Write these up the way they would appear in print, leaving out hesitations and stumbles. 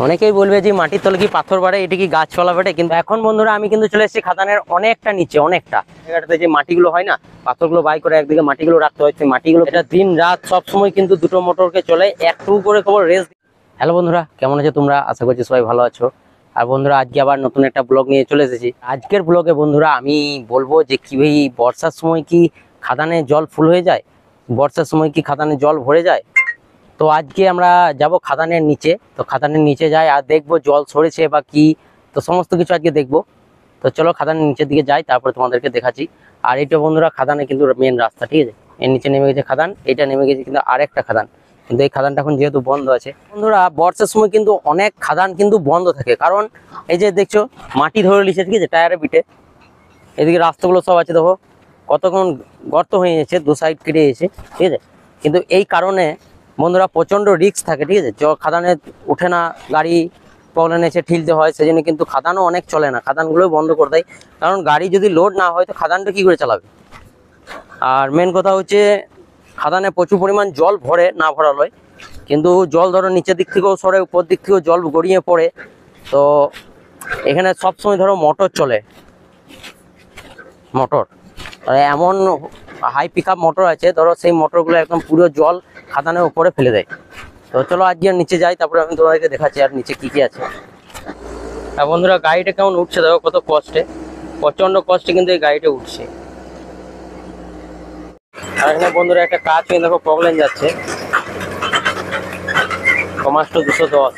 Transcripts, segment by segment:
অনেকেই বলবে যে মাটির তলে কি পাথর বাড়ে, এটা কি গাছপালা বাড়ে, কিন্তু এখন বন্ধুরা আমি কিন্তু চলে এসেছি খাদানের অনেকটা নিচে, অনেকটা জায়গাটাতে যে মাটিগুলো হয় না, পাথরগুলো বাই করে একদিকে মাটিগুলো রাখতে হয়, সেই মাটিগুলো এটা দিন রাত সবসময় কিন্তু দুটো মোটরকে চলে, একটু করে খবর রেস্ট। হ্যালো বন্ধুরা, কেমন আছো তোমরা? আশা করছি সবাই ভালো আছো। আর বন্ধুরা আজকে আবার নতুন একটা ব্লগ নিয়ে চলে এসেছি। আজকের ব্লগে বন্ধুরা আমি বলবো যে কিভাবে বর্ষার সময় কি খাদানে জল ফুল হয়ে যায়, বর্ষার সময় কি খাদানে জল ভরে যায়। তো আজকে আমরা যাব খাদানের নিচে, তো খাদানের নিচে যাই আর দেখবো জল সরেছে বা কি, তো সমস্ত কিছু আজকে দেখবো। তো চলো খাদানের নিচের দিকে যাই, তারপরে তোমাদেরকে দেখাচ্ছি। আর এটা বন্ধুরা খাদানে কিন্তু মেন রাস্তা, ঠিক আছে, এর নিচে নেমে গেছে খাদান, এটা নেমে গেছে কিন্তু আরেকটা খাদান, কিন্তু এই খাদানটা এখন যেহেতু বন্ধ আছে বন্ধুরা, বর্ষার সময় কিন্তু অনেক খাদান কিন্তু বন্ধ থাকে, কারণ এই যে দেখছো মাটি ধরে নিচ্ছে, ঠিক আছে, টায়ারে পিঠে এদিকে রাস্তাগুলো সব আছে, দেখো কতক্ষণ গর্ত হয়ে গেছে, দু সাইড কেটে গেছে, ঠিক আছে। কিন্তু এই কারণে বন্ধুরা প্রচণ্ড রিস্ক থাকে, ঠিক আছে, খাদানে উঠে না গাড়ি, প্রবলেম এসে ঠেলতে হয়, সেই জন্য কিন্তু খাদানও অনেক চলে না, খাদানগুলোই বন্ধ করে দেয়, কারণ গাড়ি যদি লোড না হয় তো খাদানটা কী করে চালাবে। আর মেন কথা হচ্ছে খাদানে প্রচুর পরিমাণ জল ভরে, না ভরালয়, কিন্তু জল ধরো নিচের দিক থেকেও সরে, উপর দিক থেকেও জল গড়িয়ে পড়ে। তো এখানে সবসময় ধরো মোটর চলে, মোটর এমন হাই পিক আপ মোটর আছে, ধরো সেই মোটরগুলো একদম পুরো জল খাদানের উপরে ফেলে দেয়। তো চলো আজকে নিচে যাই, তারপরে আমি তোমাদেরকে দেখাচ্ছি আর নিচে কি কি আছে। আর বন্ধুরা গাড়িটা কেমন উঠছে দেখো, কত কষ্টে, প্রচন্ড কষ্টে কিন্তু এই গাড়িটা উঠছে। আর এখানে বন্ধুরা একটা কাজ হয়ে দেখো প্রবলেম যাচ্ছে, কমাস্টো 210।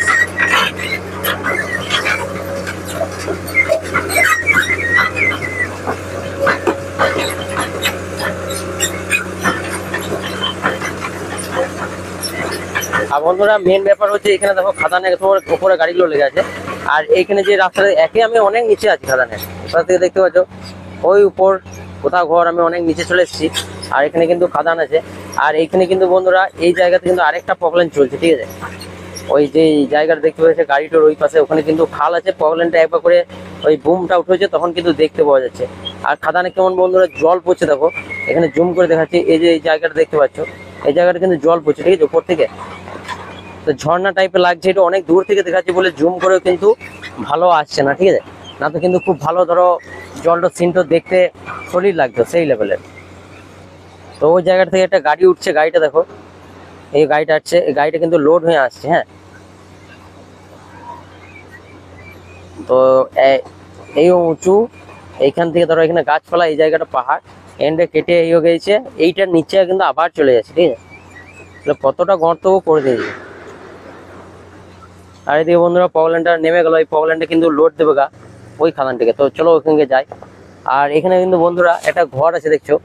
আর বন্ধুরা মেন ব্যাপার হচ্ছে এখানে দেখো খাদানের উপরে গাড়িগুলো লেগে আছে, আর এইখানে যে রাস্তাটা একে আমি অনেক নিচে আছি খাদানের, ওখান থেকে দেখতে পাচ্ছ ওই উপর কোথাও ঘর, আমি অনেক নিচে চলে এসেছি। আর এখানে কিন্তু খাদান আছে, আর এইখানে কিন্তু বন্ধুরা এই জায়গাতে কিন্তু আরেকটা প্রবলেম চলছে, ঠিক আছে, ওই যে জায়গাটা দেখতে পাচ্ছে গাড়িটার ওই পাশে, ওখানে কিন্তু খাল আছে, প্রবলেমটা একবার করে ওই বুমটা উঠেছে তখন কিন্তু দেখতে পাওয়া যাচ্ছে। আর খাদানে কেমন বন্ধুরা জল পড়ছে দেখো, এখানে জুম করে দেখাচ্ছি, এই যে এই জায়গাটা দেখতে পাচ্ছ, এই জায়গাটা কিন্তু জল পড়ছে, ঠিক আছে, উপর থেকে তো ঝর্ণা টাইপের লাগছে, এটা অনেক দূর থেকে দেখাচ্ছি বলে জুম করেও কিন্তু ভালো আসছে না, ঠিক আছে, না তো কিন্তু খুব ভালো ধরো জলটা সিনটা দেখতে শরীর লাগতো সেই লেভেলের। তো ওই জায়গাটা থেকে একটা গাড়ি উঠছে, গাড়িটা দেখো, এই গাড়িটা আসছে, এই গাড়িটা কিন্তু লোড হয়ে আসছে, হ্যাঁ। তো এই উঁচু, এইখান থেকে ধরো এখানে গাছপালা, এই জায়গাটা পাহাড়, এন্ডে কেটে হয়ে গেছে, এইটার নিচে কিন্তু আবার চলে যাচ্ছে, ঠিক আছে, কতটা গর্ত করে দিয়েছে। আর এদিকে বন্ধুরা প্রবলেমটা নেমে গেল, এই প্রবলেমটা কিন্তু লোড দেবে গা ওই খাদান থেকে, তো চলো ওখানে যাই। আর এখানে কিন্তু বন্ধুরা একটা ঘর আছে দেখছো,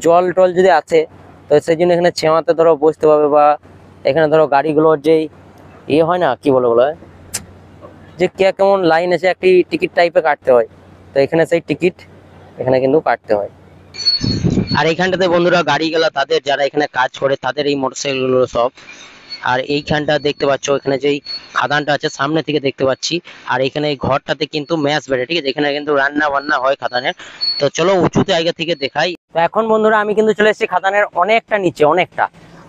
জল টল যদি আছে তো সেই জন্য এখানে ছেমাতে ধরো বসতে পারবে, বা এখানে ধরো গাড়িগুলোর যেই ইয়ে হয় না, কি বলে যে কে কেমন লাইন আছে, একটি টিকিট টাইপে কাটতে হয়, তো এখানে সেই টিকিট এখানে কিন্তু কাটতে হয়। আর এইখানটাতে বন্ধুরা গাড়িগুলো তাদের যারা এখানে কাজ করে তাদের এই মোটরসাইকেলগুলো সব। আর এইখানটা দেখতে পাচ্ছ, এখানে যেই খাদানটা আছে সামনে থেকে দেখতে পাচ্ছি, আর এখানে এই ঘরটাতে কিন্তু ম্যাচ বেড়ে, ঠিক আছে, এখানে কিন্তু রান্না বান্না হয় খাদানের। তো চলো উঁচুতে আগে থেকে দেখাই। তো এখন বন্ধুরা আমি কিন্তু চলে এসেছি খাদানের অনেকটা নিচে, অনেকটা।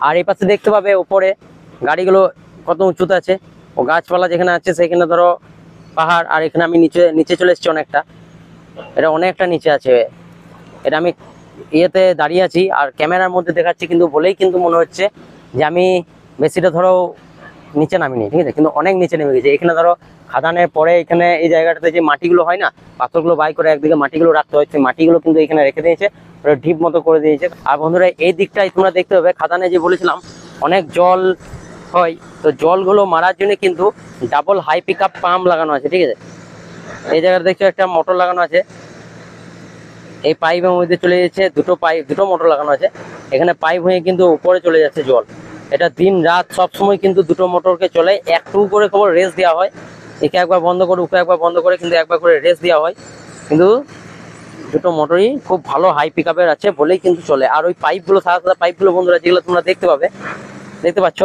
আর এই পাশে দেখতে পাবে উপরে গাড়িগুলো কত উঁচুতে আছে, ও গাছপালা যেখানে আছে সেখানে ধরো পাহাড়, আর এখানে আমি নিচে নিচে চলে এসেছি অনেকটা, এটা অনেকটা নিচে আছে, এটা আমি ইয়েতে দাঁড়িয়ে আছি আর ক্যামেরার মধ্যে দেখাচ্ছি, কিন্তু বলেই কিন্তু মনে হচ্ছে যে আমি বেশিটা ধরো নিচে নামিনি, ঠিক আছে, কিন্তু অনেক নিচে নেমে গেছে। এখানে ধরো খাদানের পরে এখানে এই জায়গাটাতে যে মাটিগুলো হয় না, পাথরগুলো বাই করে একদিকে মাটিগুলো রাখতে হয়, সেই মাটিগুলো কিন্তু এখানে রেখে দিয়েছে, ওরা ঢিপ মতো করে দিয়েছে। আর বন্ধুরা এই দিকটাই তোমরা দেখতে পাবে, খাদানে যে বলেছিলাম অনেক জল হয়, তো জলগুলো মারার জন্য কিন্তু double high pick up pump লাগানো আছে, ঠিক আছে, এই জায়গাটা দেখছো একটা মোটর লাগানো আছে, এই পাইপের মধ্যে চলে যাচ্ছে দুটো মোটর লাগানো আছে, এখানে পাইপ হয়ে কিন্তু উপরে চলে যাচ্ছে জল, এটা দিন রাত সব সময় কিন্তু দুটো মোটরকে চলে, একটু করে খবর রেস্ট দেওয়া হয়, একে একবার বন্ধ করে ওকে একবার বন্ধ করে কিন্তু একবার করে রেস্ট দেওয়া হয়, কিন্তু দুটো মোটরই খুব ভালো হাই পিক আপের আছে বলেই কিন্তু চলে। আর ওই পাইপগুলো সাদা সাদা পাইপগুলো বন্ধুরা যেগুলো তোমরা দেখতে পাচ্ছ,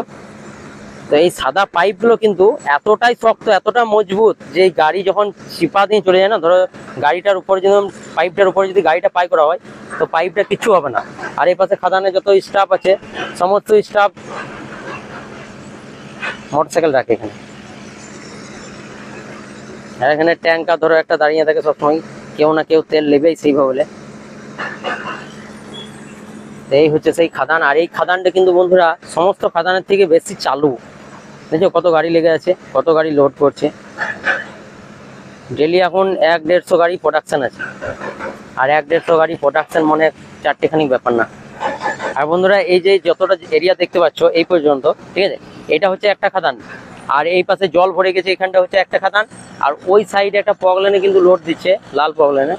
তো এই সাদা পাইপগুলো কিন্তু এতটাই শক্ত, এতটা মজবুত, যে গাড়ি যখন চিপা দিয়ে চলে যায় না, ধরো গাড়িটার উপরে যদি পাইপটার উপরে যদি গাড়িটা পাই করা হয় তো পাইপটা কিচ্ছু হবে না। আর এই পাশে খাদানে যত স্টাফ আছে সমস্ত স্টাফ মোটরসাইকেল রাখে এখানে, আর এখানে ট্যাঙ্কার ধরো একটা দাঁড়িয়ে থাকে সবসময়, কেউ না কেউ তেল নেবেই সেইভাবে বলে। এই হচ্ছে সেই খাদান। আর এই খাদানটা কিন্তু বন্ধুরা সমস্ত খাদানের থেকে বেশি চালু। দেখছো কত গাড়ি লেগে আছে, কত গাড়ি লোড করছে। ডেলি এখন 1-150 গাড়ি প্রোডাকশন আছে। আর 1-150 গাড়ি প্রোডাকশন মানে চারটেখানি ব্যাপার না। আর বন্ধুরা এই যে যতটা এরিয়া দেখতে পাচ্ছ এই পর্যন্ত, ঠিক আছে, এটা হচ্ছে একটা খাদান। আর এই পাশে জল ভরে গেছে, এখানটা হচ্ছে একটা খাদান। আর ওই সাইডে একটা পগলেনে কিন্তু লোড দিচ্ছে, লাল পগলেনে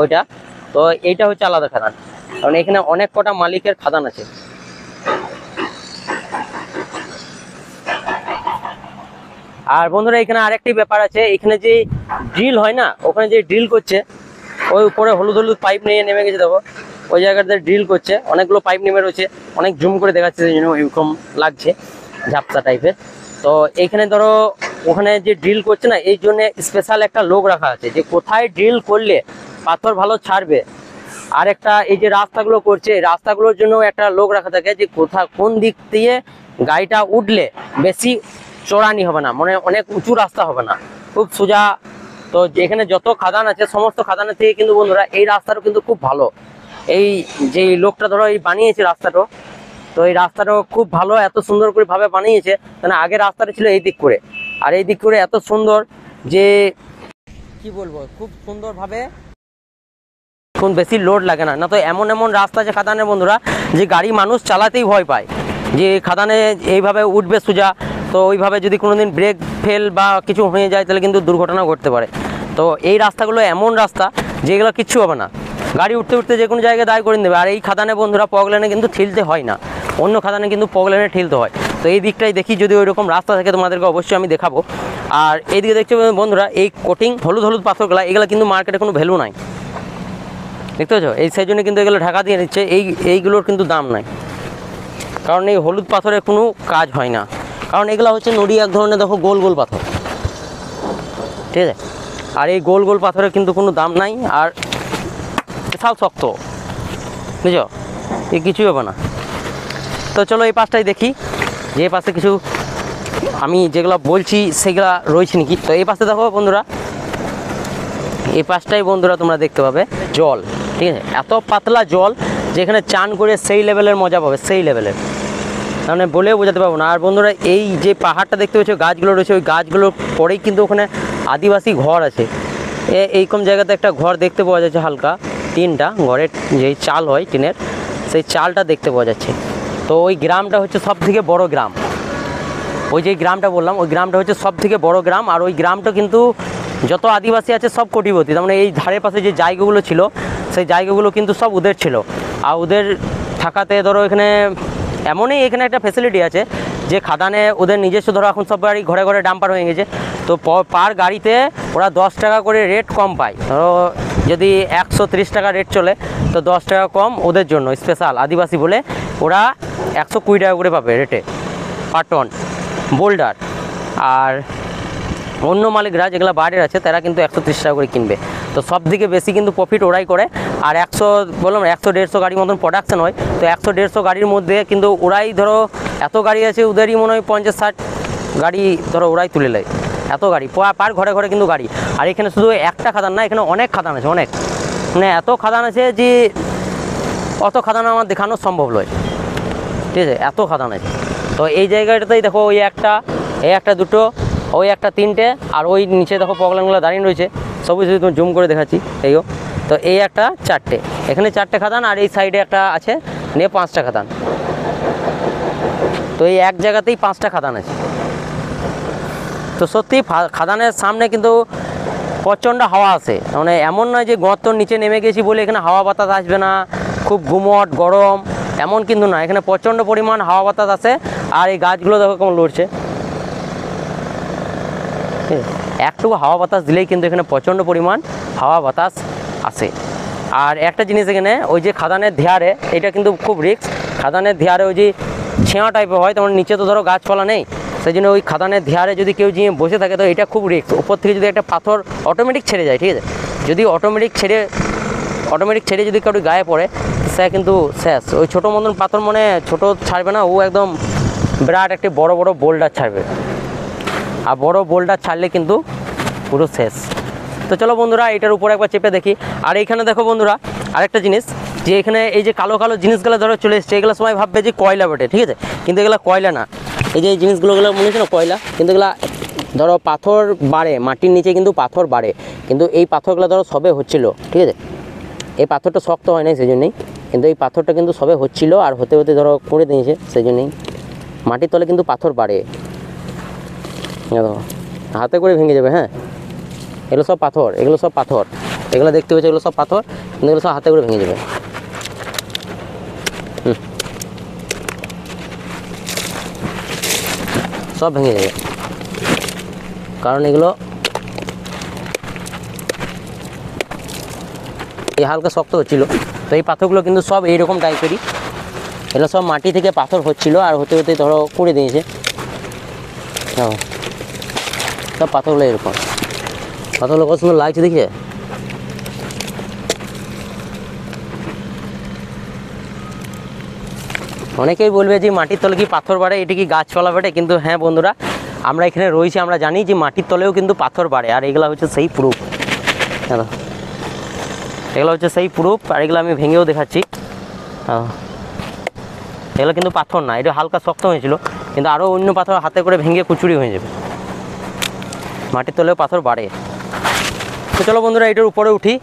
ওইটা। তো এইটা হচ্ছে আলাদা খাদান, কারণ এখানে অনেক কটা মালিকের খাদান আছে। আর বন্ধুরা এখানে আরেকটি ব্যাপার আছে, এখানে যে ড্রিল হয় না, ওখানে যে ড্রিল করছে, ওই উপরে হলুদ হলুদ পাইপ নিয়ে নেমে গেছে, দেখো ওই জায়গাতে ড্রিল করছে, অনেকগুলো পাইপ নেমে রয়েছে, অনেক জুম করে দেখাচ্ছে, সেই জন্য এরকম লাগছে ঝাপসা টাইপের। তো এইখানে ধরো ওখানে যে ড্রিল করছে না, এই জন্য স্পেশাল একটা লোক রাখা আছে, যে কোথায় ড্রিল করলে পাথর ভালো ছাড়বে। আর একটা এই যে রাস্তাগুলো করছে, রাস্তাগুলোর জন্য একটা লোক রাখা থাকে, যে কোন দিক দিয়ে গাড়িটা উঠলে বেশি চড়ানি হবে না, মানে অনেক উঁচু রাস্তা হবে না, খুব সোজা। তো এখানে যত খাদান আছে সমস্ত খাদানের থেকে কিন্তু বন্ধুরা এই রাস্তাটা কিন্তু খুব ভালো। এই যে লোকটা ধরো এই বানিয়েছে রাস্তাটা, তো এই রাস্তাটাও খুব ভালো, এত সুন্দর করে ভাবে বানিয়েছে। মানে আগে রাস্তাটা ছিল এই দিক করে, আর এই দিক করে এত সুন্দর যে কি বলবো, খুব সুন্দর ভাবে, কোন বেশি লোড লাগে না। না তো এমন এমন রাস্তা আছে খাদানের বন্ধুরা, যে গাড়ি মানুষ চালাতেই ভয় পায়, যে খাদানে এইভাবে উঠবে সোজা, তো ওইভাবে যদি কোনোদিন ব্রেক ফেল বা কিছু হয়ে যায় তাহলে কিন্তু দুর্ঘটনা ঘটতে পারে। তো এই রাস্তাগুলো এমন রাস্তা যেগুলো কিচ্ছু হবে না, গাড়ি উঠতে উঠতে যে কোনো জায়গায় দাঁড় করে দেবে। আর এই খাদানে বন্ধুরা পগলেনে কিন্তু ঠেলতে হয় না, অন্য খাদানে কিন্তু পগলেনে ঠেলতে হয়। তো এই দিকটাই দেখি, যদি ওই রকম রাস্তা থাকে তোমাদেরকে অবশ্যই আমি দেখাবো। আর এইদিকে দেখছো বন্ধুরা এই কোটিং হলুদ হলুদ পাথরগুলো, এগুলো কিন্তু মার্কেটে কোনো ভ্যালু নাই, দেখতে পাচ্ছ। এই সেই জন্য কিন্তু এগুলো ঢাকা দিয়ে নিচ্ছে, এইগুলোর কিন্তু দাম নাই, কারণ এই হলুদ পাথরের কোনো কাজ হয় না। কারণ এগুলো হচ্ছে নড়ি এক ধরনের, দেখো গোল গোল পাথর, ঠিক আছে। আর এই গোল গোল পাথরের কিন্তু কোনো দাম নাই, আর বিশাল শক্ত, বুঝছো, এই কিছুই হবে না। তো চলো এই পাশটাই দেখি, যে এই পাশে কিছু আমি যেগুলো বলছি সেগুলো রয়েছে নাকি। তো এই পাশে দেখো বন্ধুরা, এই পাশটাই বন্ধুরা তোমরা দেখতে পাবে জল, ঠিক আছে, এত পাতলা জল যেখানে চান করে সেই লেভেলের মজা পাবে, সেই লেভেলের, মানে বলেও বোঝাতে পারবো না। আর বন্ধুরা এই যে পাহাড়টা দেখতে পাচ্ছ, গাছগুলো রয়েছে, ওই গাছগুলোর পরেই কিন্তু ওখানে আদিবাসী ঘর আছে। এইরকম জায়গাতে একটা ঘর দেখতে পাওয়া যাচ্ছে, হালকা টিনটা, ঘরের যেই চাল হয় টিনের, সেই চালটা দেখতে পাওয়া যাচ্ছে। তো ওই গ্রামটা হচ্ছে সব থেকে বড় গ্রাম, ওই যে গ্রামটা বললাম, ওই গ্রামটা হচ্ছে সব থেকে বড় গ্রাম। আর ওই গ্রামটা কিন্তু যত আদিবাসী আছে সব কোটিপতি, তার মানে এই ধারে পাশে যে জায়গাগুলো ছিল সেই জায়গাগুলো কিন্তু সব ওদের ছিল। আর ওদের থাকাতে ধরো এখানে এমনই এখানে একটা ফ্যাসিলিটি আছে, যে খাদানে ওদের নিজস্ব, ধরো এখন সব গাড়ি ঘরে ঘরে ডাম্পার হয়ে গেছে, তো পার গাড়িতে ওরা 10 টাকা করে রেট কম পায়। ধরো যদি 130 টাকা রেট চলে, তো 10 টাকা কম ওদের জন্য স্পেশাল আদিবাসী বলে, ওরা 120 টাকা করে পাবে রেটে পার টন বোল্ডার। আর অন্য মালিকরা যেগুলো বাইরের আছে তারা কিন্তু 130 টাকা করে কিনবে। তো সব থেকে বেশি কিন্তু প্রফিট ওরাই করে। আর 100-150 গাড়ির মতন প্রোডাকশন হয়, তো 100-150 গাড়ির মধ্যে কিন্তু ওরাই, ধরো এত গাড়ি আছে ওদেরই মনে হয় 50-60 গাড়ি ধরো ওরাই তুলে নেয়, এত গাড়ি পার ঘরে ঘরে কিন্তু গাড়ি। আর এখানে শুধু একটা খাদান না, এখানে অনেক খাদান আছে, অনেক, মানে এত খাদান আছে যে অত খাদান আমার দেখানো সম্ভব নয়, ঠিক আছে, এত খাদান আছে। তো এই জায়গাটাতেই দেখো, ওই একটা, এই একটা, দুটো, ওই একটা, তিনটে, আর ওই নিচে দেখো পগলানগুলো দাঁড়িয়ে রয়েছে, সব কিছু তুমি জুম করে দেখাচ্ছি, এইও। তো এই একটা, চারটে, এখানে 4টে খাদান, আর এই সাইডে একটা আছে, নিয়ে 5টা খাদান। তো এই এক জায়গাতেই 5টা খাদান আছে। তো সত্যি খাদানের সামনে কিন্তু প্রচণ্ড হাওয়া আসে, মানে এমন নয় যে গর্তর নিচে নেমে গেছি বলে এখানে হাওয়া বাতাস আসবে না, খুব গুমট গরম, এমন কিন্তু না, এখানে প্রচণ্ড পরিমাণ হাওয়া বাতাস আসে। আর এই গাছগুলো দেখো কেমন লড়ছে, একটুকু হাওয়া বাতাস দিলেই কিন্তু এখানে প্রচণ্ড পরিমাণ হাওয়া বাতাস আসে। আর একটা জিনিস এখানে, ওই যে খাদানের ধারে, এটা কিন্তু খুব রিস্ক, খাদানের ধারে ওই যে ছেঁয়া টাইপের হয়, তেমন নিচে তো ধরো গাছপালা নেই, সেই জন্য ওই খাদানের ধারে যদি কেউ যেয়ে বসে থাকে তো এটা খুব রিস্ক। উপর থেকে যদি একটা পাথর অটোমেটিক ছেড়ে যায়, ঠিক আছে, যদি অটোমেটিক ছেড়ে যদি কারোর গায়ে পড়ে, সে কিন্তু শেষ। ওই ছোটো মতন পাথর মনে ছোটো ছাড়বে না, ও একদম বিরাট একটি বড় বড় বোল্ডার ছাড়বে। আর বড় বোল্ডার ছাড়লে কিন্তু পুরো শেষ। তো চলো বন্ধুরা এটার উপরে একবার চেপে দেখি। আর এইখানে দেখো বন্ধুরা আরেকটা জিনিস, যে এখানে এই যে কালো কালো জিনিসগুলো ধরো চলে এসছে, এগুলো সময় ভাববে যে কয়লা বটে, ঠিক আছে, কিন্তু এগুলো কয়লা না। এই যে এই জিনিসগুলো মনে হচ্ছে না কয়লা, কিন্তু এগুলো ধরো পাথর বাড়ে, মাটির নিচে কিন্তু পাথর বাড়ে, কিন্তু এই পাথরগুলো ধরো সবে হচ্ছিল, ঠিক আছে, এই পাথরটা শক্ত হয় নাই সেই জন্যই, কিন্তু এই পাথরটা কিন্তু সবে হচ্ছিল আর হতে হতে ধরো করে দিয়েছে, সেই জন্যই মাটির তলে কিন্তু পাথর বাড়ে। দেখো হাতে করে ভেঙে যাবে। হ্যাঁ এগুলো সব পাথর, এগুলো সব পাথর, এগুলো দেখতে পেয়েছো, এগুলো সব পাথর, কিন্তু এগুলো সব হাতে করে ভেঙে যাবে। সব ভেঙে যাবে, কারণ এগুলো এই হালকা শক্ত হচ্ছিল। তো এই পাথরগুলো কিন্তু সব এইরকম টাইপেরই, এগুলো সব মাটি থেকে পাথর হচ্ছিল আর হতে হতে ধরো করে দিয়েছে। সব পাথরগুলো এরকম, পাথরগুলো কত সুন্দর লাগছে দেখে। অনেকেই বলবে যে মাটির তলে কি পাথর বাড়ে, এটি কি গাছপালা বাড়ে, কিন্তু হ্যাঁ বন্ধুরা আমরা এখানে রয়েছি, আমরা জানি যে মাটির তলেও কিন্তু পাথর বাড়ে, আর এগুলো হচ্ছে সেই প্রুফ। হ্যাঁ এগুলো হচ্ছে সেই প্রুফ, আর এগুলো আমি ভেঙেও দেখাচ্ছি। এগুলো কিন্তু পাথর না, এটা হালকা শক্ত হয়েছিল, কিন্তু আরও অন্য পাথর হাতে করে ভেঙে কুচুরি হয়ে যাবে। মাটির তলেও পাথর বাড়ে। তো চলো বন্ধুরা এটার উপরে উঠি।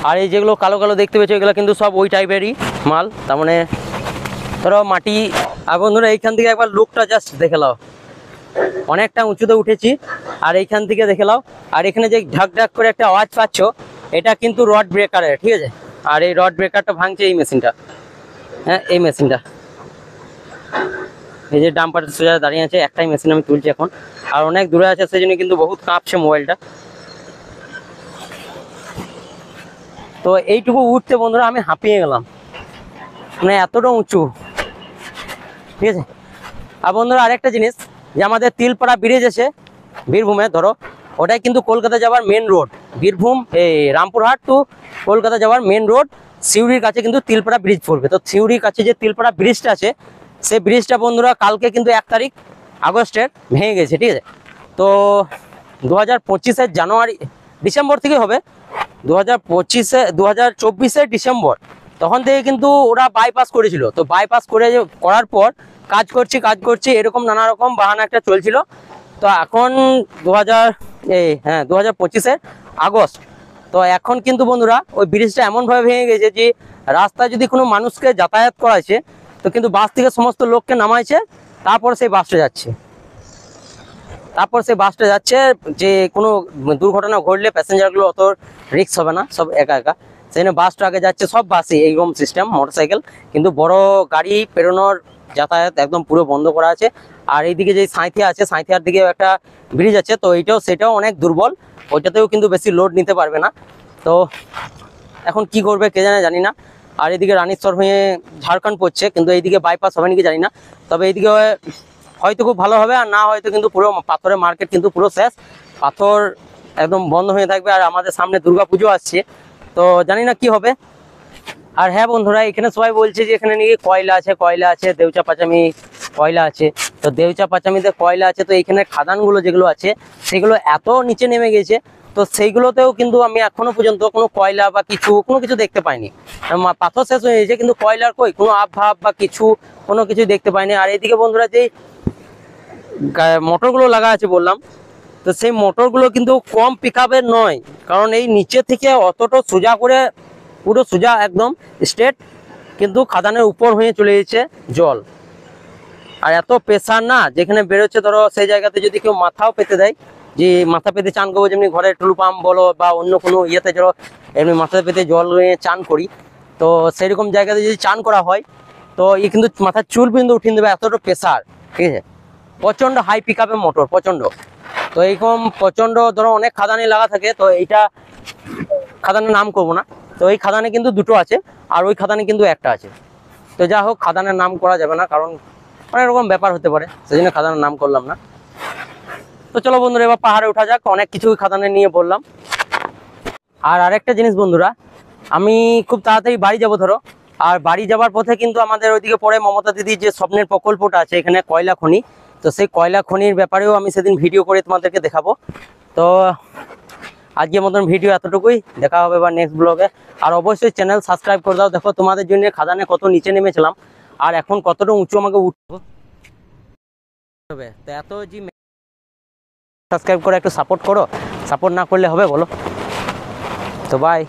আর এই যেগুলো কালো কালো দেখতে পেয়েছো এগুলো কিন্তু সব ওই টাইপেরই মাল, তার মানে ধরো মাটি। আর বন্ধুরা এইখান থেকে একবার লুকটা জাস্ট দেখে নাও, অনেকটা উঁচুতে উঠেছি, আর এইখান থেকে দেখে নাও। আর এখানে যে ঢাক ঢাক করে একটা আওয়াজ পাচ্ছ, এটা কিন্তু রড ব্রেকারের, ঠিক আছে। আর এই রড ব্রেকারটা ভাঙছে এই মেশিনটা, হ্যাঁ এই মেশিনটা, এই যে ডাম্পারটা সোজা দাঁড়িয়ে আছে, একটাই মেশিন আমি তুলছি এখন, আর অনেক দূরে আছে সেই জন্য কিন্তু বহুত কাঁপছে মোবাইলটা। তো এইটুকু উঠতে বন্ধুরা আমি হাঁপিয়ে গেলাম, মানে এতটা উঁচু, ঠিক আছে। আর বন্ধুরা আরেকটা জিনিস, যে আমাদের তিলপাড়া ব্রিজ আছে বীরভূমে, ধরো ওটাই কিন্তু কলকাতা যাওয়ার মেন রোড, বীরভূম এই রামপুরহাট টু কলকাতা যাওয়ার মেন রোড। সিউড়ির কাছে কিন্তু তিলপাড়া ব্রিজ পড়বে। তো সিউড়ির কাছে যে তিলপাড়া ব্রিজটা আছে, সেই ব্রিজটা বন্ধুরা কালকে কিন্তু 1 তারিখ আগস্টের ভেঙে গেছে, ঠিক আছে। তো 2025-এর জানুয়ারি ডিসেম্বর থেকে হবে, 2024-এর ডিসেম্বর, তখন থেকে কিন্তু ওরা বাইপাস করেছিল। তো বাইপাস করার পর কাজ করছি এরকম নানা রকম বাহানা একটা চলছিল। তো এখন 2025-এর আগস্ট, তো এখন কিন্তু বন্ধুরা ওই ব্রিজটা এমনভাবে ভেঙে গেছে যে রাস্তায় যদি কোনো মানুষকে যাতায়াত করাইছে, তো কিন্তু বাস থেকে সমস্ত লোককে নামাইছে, তারপর সেই বাসটা যাচ্ছে, যে কোনো দুর্ঘটনা ঘটলে প্যাসেঞ্জারগুলো অত রিস্ক হবে না, সব একা একা, সেই জন্য বাসটা আগে যাচ্ছে। সব বাসই এইরকম সিস্টেম, মোটরসাইকেল, কিন্তু বড় গাড়ি পেরোনোর যাতায়াত একদম পুরো বন্ধ করা আছে। আর এইদিকে যে সাঁইথিয়া আছে, সাঁইথিয়ার দিকে একটা ব্রিজ আছে, তো সেটাও অনেক দুর্বল, ওইটাতেও কিন্তু বেশি লোড নিতে পারবে না। তো এখন কি করবে কে জানি না। আর এদিকে রানীশ্বর হয়ে ঝাড়খণ্ড পড়ছে, কিন্তু এইদিকে বাইপাস হবে নাকি জানি না, তবে এইদিকে হয়তো খুব ভালো হবে, আর না হয়তো কিন্তু পুরো পাথরের মার্কেট কিন্তু পুরো শেষ, পাথর একদম বন্ধ হয়ে থাকবে। আর আমাদের সামনে দুর্গাপুজো আসছে, তো জানি না কি হবে। আর হ্যাঁ বন্ধুরা এখানে সবাই বলছে যে এখানে নাকি কয়লা আছে, দেউচা পাচামি কয়লা আছে। তো দেউচা পাচামিতে কয়লা আছে, তো এখানে খাদানগুলো যেগুলো আছে সেগুলো এত নিচে নেমে গেছে, তো সেইগুলোতেও কিন্তু আমি এখনো পর্যন্ত কোনো কয়লা বা কোনো কিছু দেখতে পাইনি। পাথর শেষ হয়ে গেছে, কিন্তু কয়লার কোনো আবভাব বা কোনো কিছু দেখতে পাইনি। আর এইদিকে বন্ধুরা যে মোটরগুলো লাগা আছে বললাম, তো সেই মোটরগুলো কিন্তু কম পিকআপের নয়, কারণ এই নিচে থেকে অতটা সোজা করে পুরো সোজা একদম স্ট্রেট, কিন্তু খাদানের উপর হয়ে চলে গেছে জল। আর এত প্রেসার না, যেখানে বেরোচ্ছে ধরো সেই জায়গাতে যদি কেউ মাথাও পেতে দেয়, যে মাথা পেতে চান করবো, যেমনি ঘরে টুলু পাম্প বলো বা অন্য কোনো ইয়েতে ধরো এমনি মাথা পেতে জল নিয়ে চান করি, তো সেইরকম জায়গাতে যদি চান করা হয়, তো কিন্তু মাথার চুল কিন্তু উঠিয়ে দেবে, এতটা প্রেসার, ঠিক আছে। প্রচণ্ড হাই পিকআপের মোটর, প্রচণ্ড। তো এইরকম প্রচণ্ড ধরো অনেক খাদানে লাগা থাকে, তো এইটা খাদানের নাম করবো না, তো এই খাদানে কিন্তু দুটো আছে, আর ওই খাদানে কিন্তু একটা আছে। তো যা হোক, খাদানের নাম করা যাবে না, কারণ অনেক রকম ব্যাপার হতে পারে, সেই জন্য খাদানের নাম করলাম না। তো চলো বন্ধুরা এবার পাহাড়ে ওঠা যাক, অনেক কিছু খাদানে নিয়ে বললাম। আর আরেকটা জিনিস বন্ধুরা, আমি খুব তাড়াতাড়ি বাড়ি যাব ধরো, আর বাড়ি যাবার পথে কিন্তু আমাদের ওইদিকে পরে মমতা দিদির যে স্বপ্নের প্রকল্পটা আছে, এখানে কয়লা খনি, তো সেই কয়লা খনির ব্যাপারেও আমি সেদিন ভিডিও করে তোমাদেরকে দেখাবো। তো আজকের মতন ভিডিও এতটুকুই, দেখা হবে এবার নেক্সট ব্লগে। আর অবশ্যই চ্যানেল সাবস্ক্রাইব করে দাও। দেখো তোমাদের জন্য খাদানে কত নিচে নেমেছিলাম, আর এখন কতটা উঁচু আমাকে উঠতে হবে। তো এত যে সাবস্ক্রাইব করে একটু সাপোর্ট করো, সাপোর্ট না করলে হবে বলো? তো বাই।